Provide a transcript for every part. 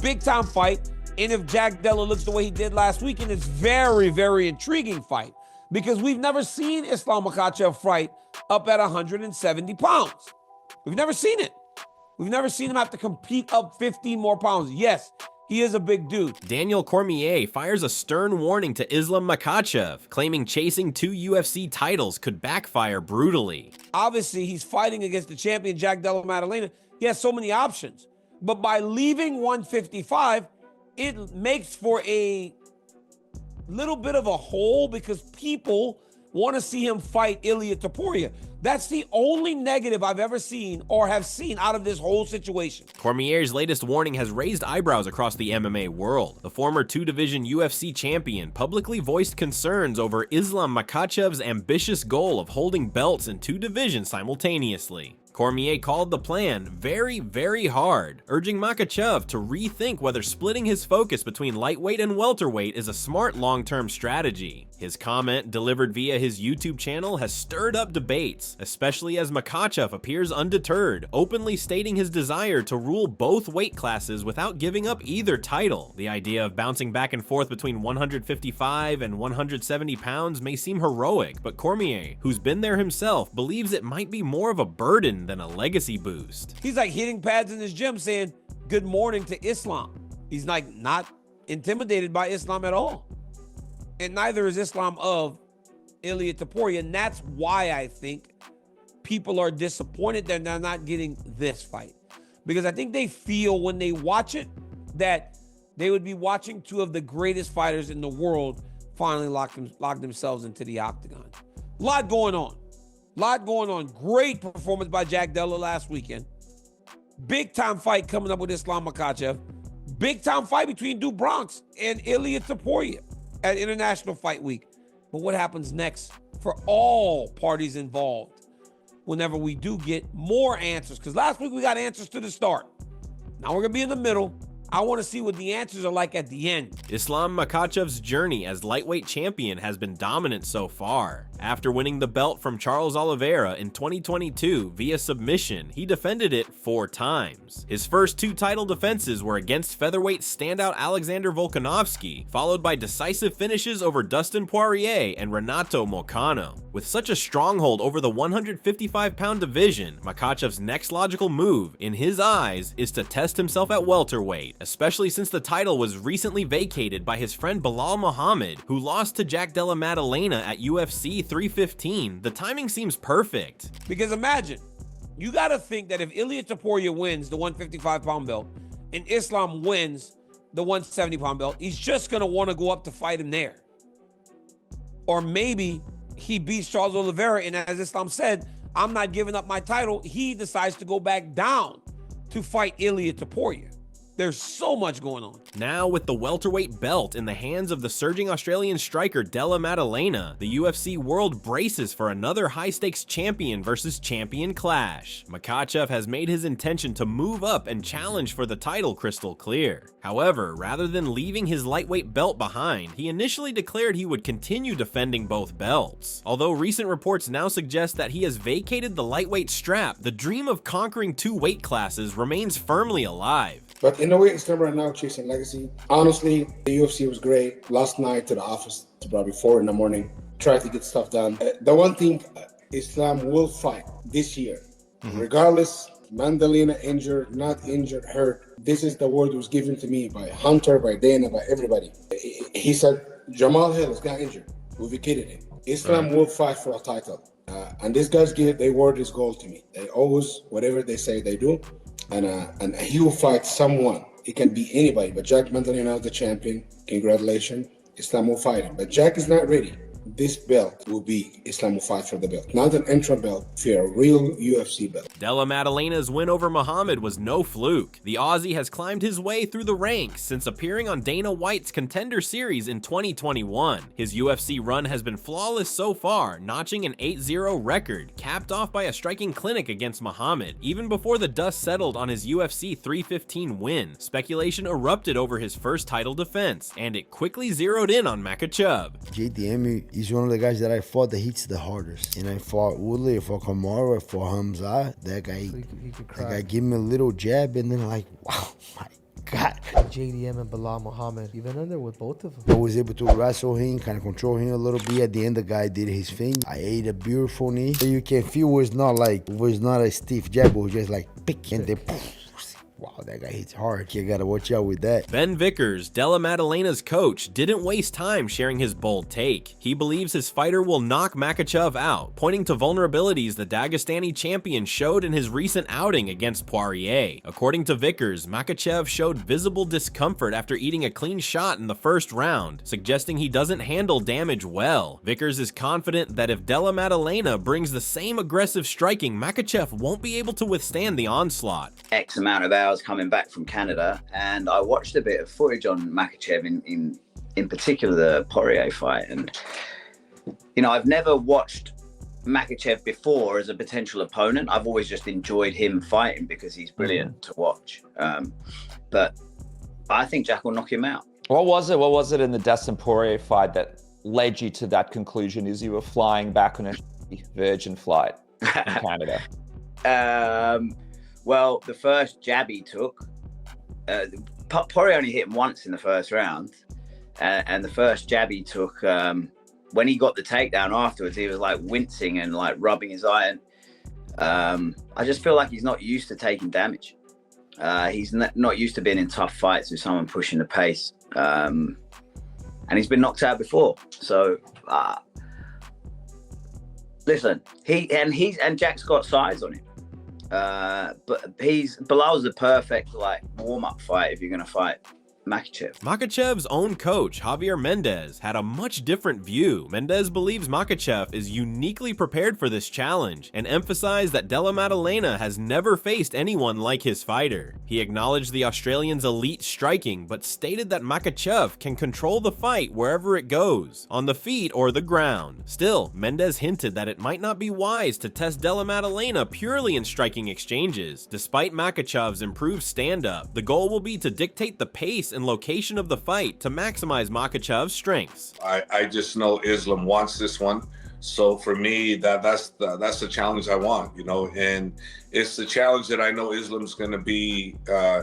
big time fight. And if Jack Della looks the way he did last weekend, it's very, very intriguing fight because we've never seen Islam Makhachev fight up at 170 pounds. We've never seen it. We've never seen him have to compete up 15 more pounds. Yes, he is a big dude. Daniel Cormier fires a stern warning to Islam Makhachev, claiming chasing 2 UFC titles could backfire brutally. Obviously, he's fighting against the champion, Jack Della Maddalena. He has so many options. But by leaving 155, it makes for a little bit of a hole because people want to see him fight Ilia Topuria. That's the only negative I've ever seen or have seen out of this whole situation. Cormier's latest warning has raised eyebrows across the MMA world. The former 2-division UFC champion publicly voiced concerns over Islam Makhachev's ambitious goal of holding belts in 2 divisions simultaneously. Cormier called the plan very, very hard, urging Makhachev to rethink whether splitting his focus between lightweight and welterweight is a smart long-term strategy. His comment, delivered via his YouTube channel, has stirred up debates, especially as Makhachev appears undeterred, openly stating his desire to rule both weight classes without giving up either title. The idea of bouncing back and forth between 155 and 170 pounds may seem heroic, but Cormier, who's been there himself, believes it might be more of a burden than a legacy boost. He's like hitting pads in his gym saying, good morning to Islam. He's like not intimidated by Islam at all. And neither is Islam of Ilia Topuria. And that's why I think people are disappointed that they're not getting this fight. Because I think they feel when they watch it that they would be watching 2 of the greatest fighters in the world finally lock themselves into the octagon. A lot going on. Great performance by Jack Della last weekend. Big time fight coming up with Islam Makhachev. Big time fight between Du Bronx and Ilia Topuria at International Fight Week. But what happens next for all parties involved whenever we do get more answers? Because last week we got answers to the start. Now we're going to be in the middle. I want to see what the answers are like at the end. Islam Makhachev's journey as lightweight champion has been dominant so far. After winning the belt from Charles Oliveira in 2022 via submission, he defended it 4 times. His first 2 title defenses were against featherweight standout Alexander Volkanovski, followed by decisive finishes over Dustin Poirier and Renato Moicano. With such a stronghold over the 155-pound division, Makhachev's next logical move, in his eyes, is to test himself at welterweight, especially since the title was recently vacated by his friend Belal Muhammad, who lost to Jack Della Maddalena at UFC 315. The timing seems perfect. Because imagine, you got to think that if Ilia Topuria wins the 155-pound belt and Islam wins the 170-pound belt, he's just going to want to go up to fight him there. Or maybe he beats Charles Oliveira, and as Islam said, I'm not giving up my title. He decides to go back down to fight Ilia Topuria. There's so much going on. Now, with the welterweight belt in the hands of the surging Australian striker Della Maddalena, the UFC world braces for another high-stakes champion versus champion clash. Makhachev has made his intention to move up and challenge for the title crystal clear. However, rather than leaving his lightweight belt behind, he initially declared he would continue defending both belts. Although recent reports now suggest that he has vacated the lightweight strap, the dream of conquering 2 weight classes remains firmly alive. But in a way, it's right now chasing legacy. Honestly, the UFC was great. Last night to the office to probably 4 in the morning, tried to get stuff done. The one thing, Islam will fight this year, regardless, Maddalena injured, not injured, hurt. This is the word that was given to me by Hunter, by Dana, by everybody. He said, Jamal Hill got injured. We vacated him. Islam will fight for a title. And these guys their word is gold to me. They always, whatever they say, they do. And he will fight someone. It can be anybody, but Jack Maddalena is the champion. Congratulations. Islam will fight him. But Jack is not ready. This belt will be Islam will fight for the belt. Not an intra belt, for a real UFC belt. Della Maddalena's win over Muhammad was no fluke. The Aussie has climbed his way through the ranks since appearing on Dana White's Contender Series in 2021. His UFC run has been flawless so far, notching an 8-0 record, capped off by a striking clinic against Muhammad. Even before the dust settled on his UFC 315 win, speculation erupted over his first title defense, and it quickly zeroed in on Makhachev. JDM, he's one of the guys that I fought that hits the hardest. And I fought Woodley, I fought Kamara, I fought Hamza. That guy gave me a little jab, and then like, wow, God. JDM and Bilal Muhammad, even in there with both of them. I was able to wrestle him, kind of control him a little bit. At the end, the guy did his thing. I ate a beautiful knee. You can feel it was not a stiff jab, it was just like pick and then poof. Wow, that guy hits hard. You gotta watch out with that. Ben Vickers, Della Maddalena's coach, didn't waste time sharing his bold take. He believes his fighter will knock Makhachev out, pointing to vulnerabilities the Dagestani champion showed in his recent outing against Poirier. According to Vickers, Makhachev showed visible discomfort after eating a clean shot in the first round, suggesting he doesn't handle damage well. Vickers is confident that if Della Maddalena brings the same aggressive striking, Makhachev won't be able to withstand the onslaught. X amount of hours coming back from Canada, and I watched a bit of footage on Makhachev in particular the Poirier fight, and you know, I've never watched Makhachev before as a potential opponent. I've always just enjoyed him fighting because he's brilliant to watch, but I think Jack will knock him out. What was it in the Dustin Poirier fight that led you to that conclusion as you were flying back on a Virgin flight in Canada? Well, the first jab he took, Poirier only hit him once in the first round. And the first jab he took, when he got the takedown afterwards, he was like wincing and like rubbing his eye. And I just feel like he's not used to taking damage. He's not used to being in tough fights with someone pushing the pace. And he's been knocked out before. So, listen, Jack's got size on him. But Bilal's the perfect like warm-up fight if you're gonna fight Makhachev. Makhachev's own coach, Javier Mendez, had a much different view. Mendez believes Makhachev is uniquely prepared for this challenge and emphasized that Della Maddalena has never faced anyone like his fighter. He acknowledged the Australian's elite striking, but stated that Makhachev can control the fight wherever it goes, on the feet or the ground. Still, Mendez hinted that it might not be wise to test Della Maddalena purely in striking exchanges. Despite Makhachev's improved stand-up, the goal will be to dictate the pace and location of the fight to maximize Makhachev's strengths. I just know Islam wants this one, so for me that's the challenge I want, you know, and it's the challenge that I know Islam's going to be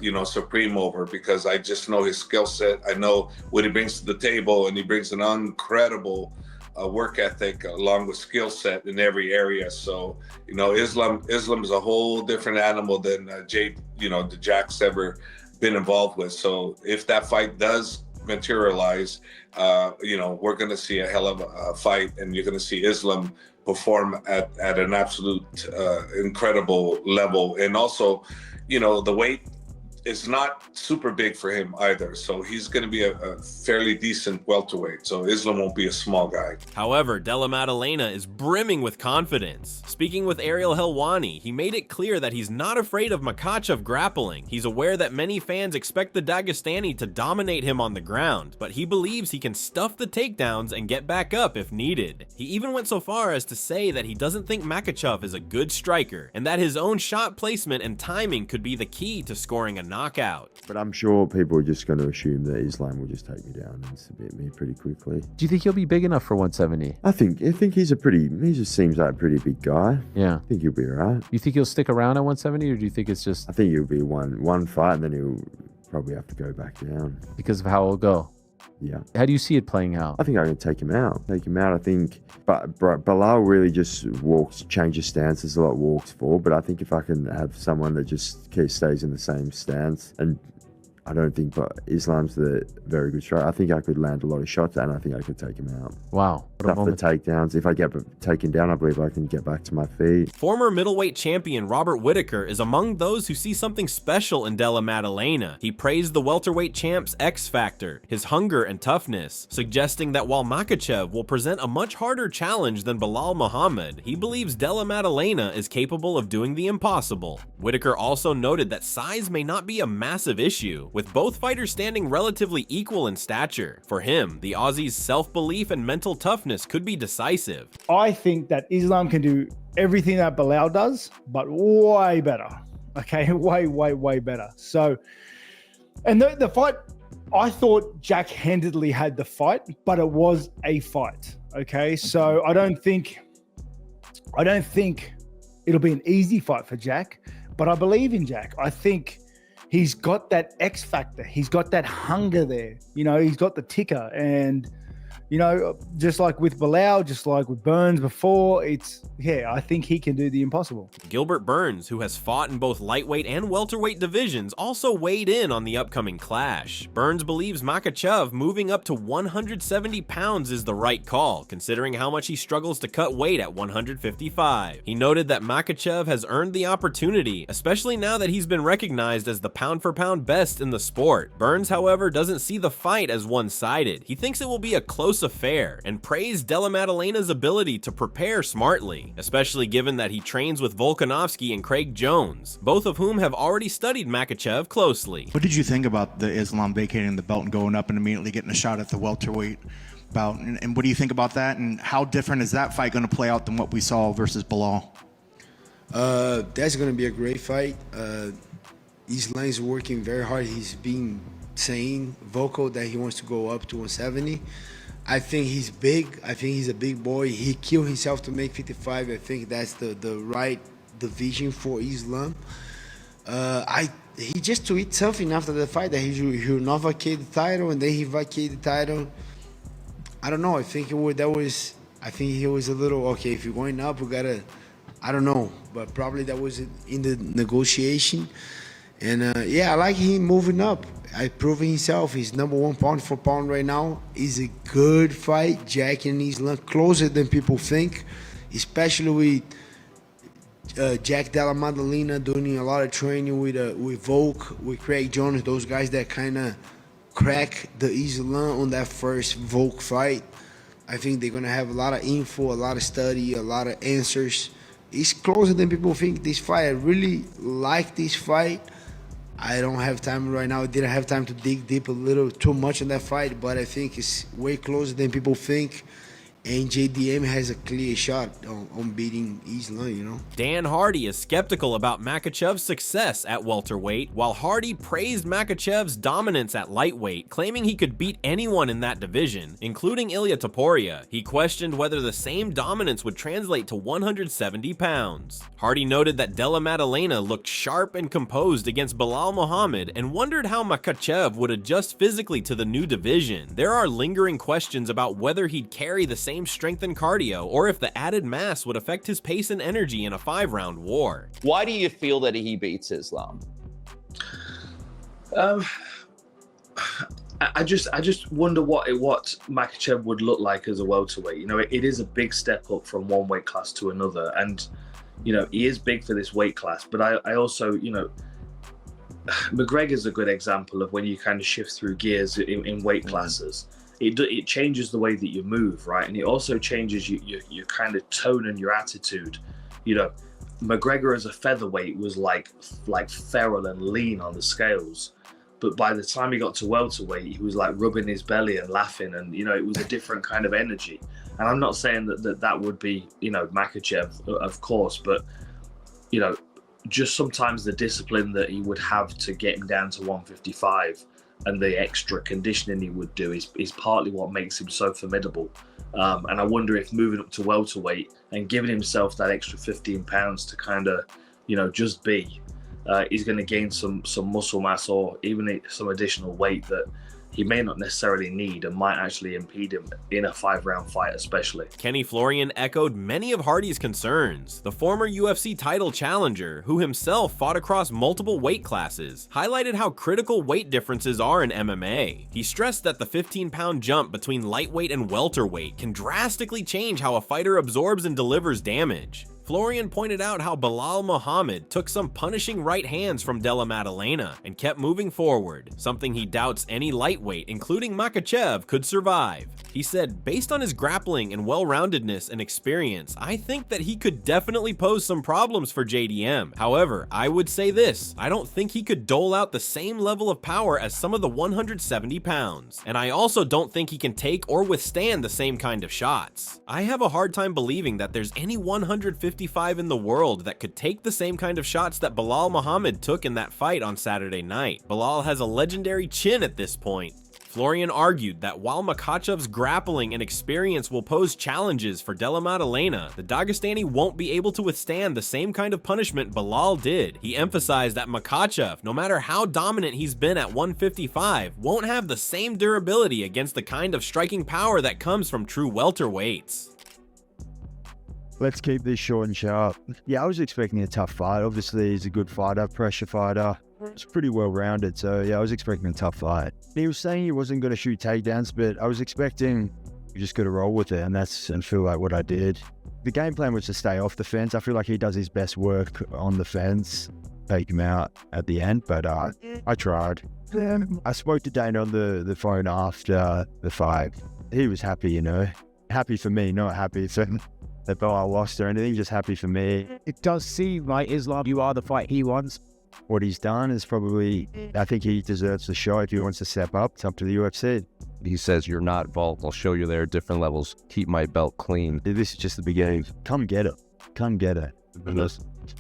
you know, supreme over, because I just know his skill set. I know what he brings to the table, and he brings an incredible work ethic along with skill set in every area. So, you know, Islam's a whole different animal than Jack's ever been involved with. So if that fight does materialize, you know, we're going to see a hell of a fight, and you're going to see Islam perform at an absolute incredible level. And also, you know, the weight is not super big for him either, so he's going to be a fairly decent welterweight, so Islam won't be a small guy. However, Della Maddalena is brimming with confidence. Speaking with Ariel Helwani, he made it clear that he's not afraid of Makhachev grappling. He's aware that many fans expect the Dagestani to dominate him on the ground, but he believes he can stuff the takedowns and get back up if needed. He even went so far as to say that he doesn't think Makhachev is a good striker, and that his own shot placement and timing could be the key to scoring a knockout. But I'm sure people are just going to assume that Islam will just take me down and submit me pretty quickly. Do you think he'll be big enough for 170? I think he just seems like a pretty big guy. Yeah. I think he'll be alright. You think he'll stick around at 170, or do you think it's just... I think he'll be one fight, and then he'll probably have to go back down. Because of how it'll go? Yeah. How do you see it playing out? I think I can take him out. I think, but Bilal really just changes stances a lot, walks forward. But I think if I can have someone that just stays in the same stance, and I don't think, but Islam's the very good striker. I think I could land a lot of shots, and I think I could take him out. Wow. Stuff the takedowns. If I get taken down, I believe I can get back to my feet. Former middleweight champion Robert Whittaker is among those who see something special in Della Maddalena. He praised the welterweight champ's X factor, his hunger and toughness, suggesting that while Makhachev will present a much harder challenge than Bilal Muhammad, he believes Della Maddalena is capable of doing the impossible. Whittaker also noted that size may not be a massive issue, with both fighters standing relatively equal in stature. For him, the Aussie's self-belief and mental toughness could be decisive. I think that Islam can do everything that Beneil does, but way better. Okay, way better. So, and the fight, I thought Jack handedly had the fight, but it was a fight. Okay, so I don't think it'll be an easy fight for Jack, but I believe in Jack. I think he's got that X factor. He's got that hunger there. You know, he's got the ticker. And, you know, just like with Beneil, just like with Burns before, I think he can do the impossible. Gilbert Burns, who has fought in both lightweight and welterweight divisions, also weighed in on the upcoming clash. Burns believes Makhachev moving up to 170 pounds is the right call, considering how much he struggles to cut weight at 155. He noted that Makhachev has earned the opportunity, especially now that he's been recognized as the pound-for-pound best in the sport. Burns, however, doesn't see the fight as one-sided. He thinks it will be a close affair and praised Della Maddalena's ability to prepare smartly, especially given that he trains with Volkanovski and Craig Jones, both of whom have already studied Makhachev closely. What did you think about the Islam vacating the belt and going up and immediately getting a shot at the welterweight bout? And what do you think about that? And how different is that fight going to play out than what we saw versus Beneil? That's going to be a great fight. Islam is working very hard. He's been saying vocal that he wants to go up to 170. I think he's big. I think he's a big boy. He killed himself to make 55. I think that's the right division for Islam. He just tweeted something after the fight that he will not vacate the title, and then he vacated the title. I don't know. I think he was a little okay. If you're going up, we gotta. I don't know, but probably that was in the negotiation. And I like him moving up. I proving himself. He's number 1 pound for pound right now. It's a good fight. Jack and Islam closer than people think, especially with Jack Della Maddalena doing a lot of training with Volk, with Craig Jones, those guys that kind of crack the Islam on that first Volk fight. I think they're gonna have a lot of info, a lot of study, a lot of answers. It's closer than people think, this fight. I really like this fight. I don't have time right now. I didn't have time to dig deep a little too much in that fight, but I think it's way closer than people think. And JDM has a clear shot on beating Islam, you know. Dan Hardy is skeptical about Makhachev's success at welterweight, while Hardy praised Makhachev's dominance at lightweight, claiming he could beat anyone in that division, including Ilia Topuria. He questioned whether the same dominance would translate to 170 pounds. Hardy noted that Della Maddalena looked sharp and composed against Belal Muhammad and wondered how Makhachev would adjust physically to the new division. There are lingering questions about whether he'd carry the same strength and cardio, or if the added mass would affect his pace and energy in a 5-round war. Why do you feel that he beats Islam? I just wonder what Makhachev would look like as a welterweight. You know, it is a big step up from one weight class to another, and you know he is big for this weight class. But I also, you know, McGregor's a good example of when you kind of shift through gears in weight classes. It changes the way that you move, right? And it also changes your kind of tone and your attitude. You know, McGregor as a featherweight was like feral and lean on the scales, but by the time he got to welterweight, he was like rubbing his belly and laughing, and you know, it was a different kind of energy. And I'm not saying that would be, you know, Makhachev, of course, but you know, just sometimes the discipline that he would have to get him down to 155 and the extra conditioning he would do is partly what makes him so formidable. And I wonder if moving up to welterweight and giving himself that extra 15 pounds to kind of, you know, just be, he's going to gain some muscle mass or even some additional weight that he may not necessarily need and might actually impede him in a 5-round fight especially. Kenny Florian echoed many of Hardy's concerns. The former UFC title challenger, who himself fought across multiple weight classes, highlighted how critical weight differences are in MMA. He stressed that the 15-pound jump between lightweight and welterweight can drastically change how a fighter absorbs and delivers damage. Florian pointed out how Belal Muhammad took some punishing right hands from Della Maddalena and kept moving forward, something he doubts any lightweight, including Makhachev, could survive. He said, based on his grappling and well-roundedness and experience, I think that he could definitely pose some problems for JDM. However, I would say this, I don't think he could dole out the same level of power as some of the 170 pounds. And I also don't think he can take or withstand the same kind of shots. I have a hard time believing that there's any 155 in the world that could take the same kind of shots that Belal Muhammad took in that fight on Saturday night. Belal has a legendary chin at this point. Florian argued that while Makhachev's grappling and experience will pose challenges for Della Maddalena, the Dagestani won't be able to withstand the same kind of punishment Beneil did. He emphasized that Makhachev, no matter how dominant he's been at 155, won't have the same durability against the kind of striking power that comes from true welterweights. Let's keep this short and sharp. Yeah, I was expecting a tough fight. Obviously, he's a good fighter, pressure fighter. It's pretty well rounded, so yeah, I was expecting a tough fight. He was saying he wasn't going to shoot takedowns, but I was expecting you just got to roll with it, and feel like what I did. The game plan was to stay off the fence. I feel like he does his best work on the fence, take him out at the end, but I tried. I spoke to Dana on the phone after the fight. He was happy, you know. Happy for me, not happy for that Beneil lost or anything, just happy for me. It does seem like Islam, you are the fight he wants. What he's done is probably, I think he deserves the shot if he wants to step up. It's up to the UFC. He says, you're not Vault. I'll show you there are different levels. Keep my belt clean. This is just the beginning. Come get it. Come get it.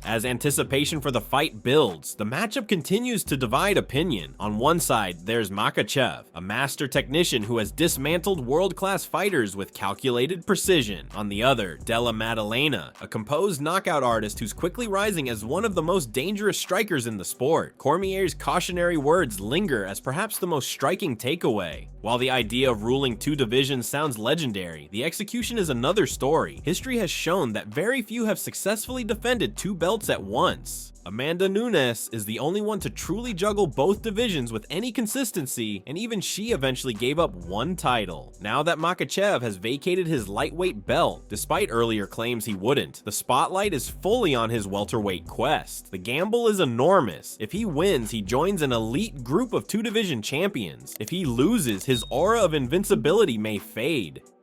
As anticipation for the fight builds, the matchup continues to divide opinion. On one side, there's Makhachev, a master technician who has dismantled world-class fighters with calculated precision. On the other, Della Maddalena, a composed knockout artist who's quickly rising as one of the most dangerous strikers in the sport. Cormier's cautionary words linger as perhaps the most striking takeaway. While the idea of ruling two divisions sounds legendary, the execution is another story. History has shown that very few have successfully defended two belts at once. Amanda Nunes is the only one to truly juggle both divisions with any consistency, and even she eventually gave up one title. Now that Makhachev has vacated his lightweight belt, despite earlier claims he wouldn't, the spotlight is fully on his welterweight quest. The gamble is enormous. If he wins, he joins an elite group of two-division champions. If he loses, his aura of invincibility may fade.